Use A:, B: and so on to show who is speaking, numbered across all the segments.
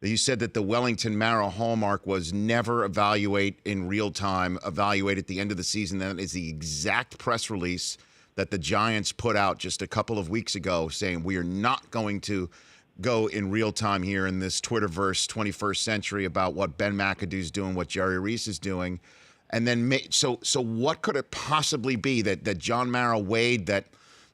A: You said that the Wellington Mara hallmark was never evaluate in real time, evaluate at the end of the season. That is the exact press release that the Giants put out just a couple of weeks ago saying we are not going to go in real time here in this Twitterverse 21st century about what Ben McAdoo's doing, what Jerry Reese is doing. And then so what could it possibly be that John Mara weighed that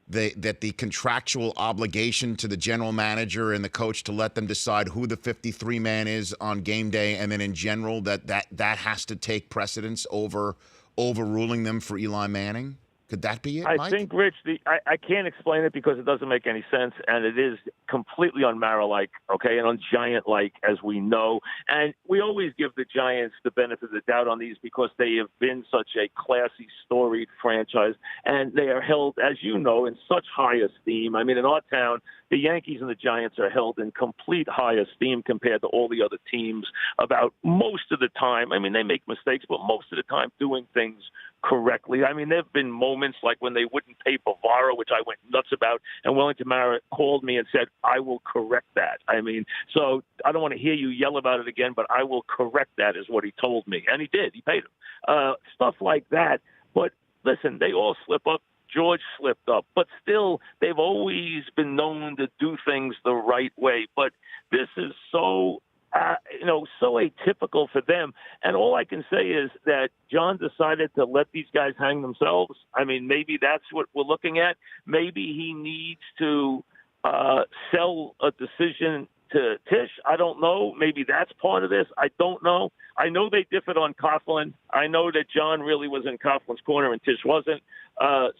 A: the contractual obligation to the general manager and the coach to let them decide who the 53 man is on game day, and then in general that has to take precedence over overruling them for Eli Manning? Could that be it, Mike?
B: I think, Rich, I can't explain it because it doesn't make any sense, and it is completely un-Mara-like, okay, and un-Giant-like, as we know. And we always give the Giants the benefit of the doubt on these because they have been such a classy, storied franchise, and they are held, as you know, in such high esteem. I mean, in our town, the Yankees and the Giants are held in complete high esteem compared to all the other teams about most of the time. I mean, they make mistakes, but most of the time doing things correctly. I mean, there have been moments like when they wouldn't pay Bavaro, which I went nuts about, and Wellington Mara called me and said, I will correct that. I mean, so I don't want to hear you yell about it again, but I will correct that is what he told me. And he did. He paid him. Stuff like that. But listen, they all slip up. George slipped up. But still, they've always been known to do things the right way. But this is so so atypical for them. And all I can say is that John decided to let these guys hang themselves. I mean, maybe that's what we're looking at. Maybe he needs to sell a decision to Tisch. I don't know. Maybe that's part of this. I don't know. I know they differed on Coughlin. I know that John really was in Coughlin's corner and Tisch wasn't.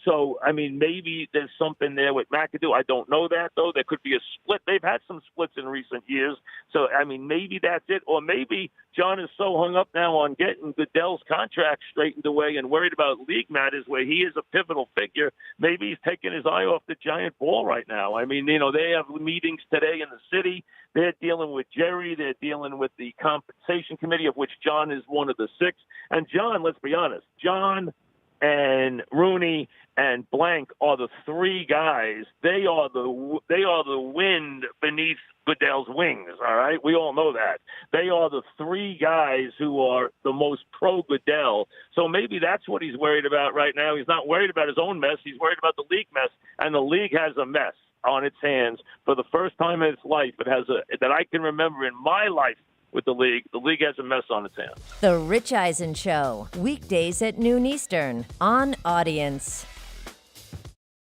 B: So, I mean, maybe there's something there with McAdoo. I don't know that, though. There could be a split. They've had some splits in recent years. So, I mean, maybe that's it. Or maybe John is so hung up now on getting Goodell's contract straightened away and worried about league matters where he is a pivotal figure. Maybe he's taking his eye off the giant ball right now. I mean, they have meetings today in the city. They're dealing with Jerry. They're dealing with the compensation committee, of which John is one of the six. And John, let's be honest, John and Rooney and Blank are the three guys. They are the wind beneath Goodell's wings, all right? We all know that. They are the three guys who are the most pro-Goodell. So maybe that's what he's worried about right now. He's not worried about his own mess. He's worried about the league mess, and the league has a mess on its hands for the first time in its life. It has that I can remember in my life with the league. The league has a mess on its hands.
C: The Rich Eisen Show, weekdays at noon Eastern on Audience.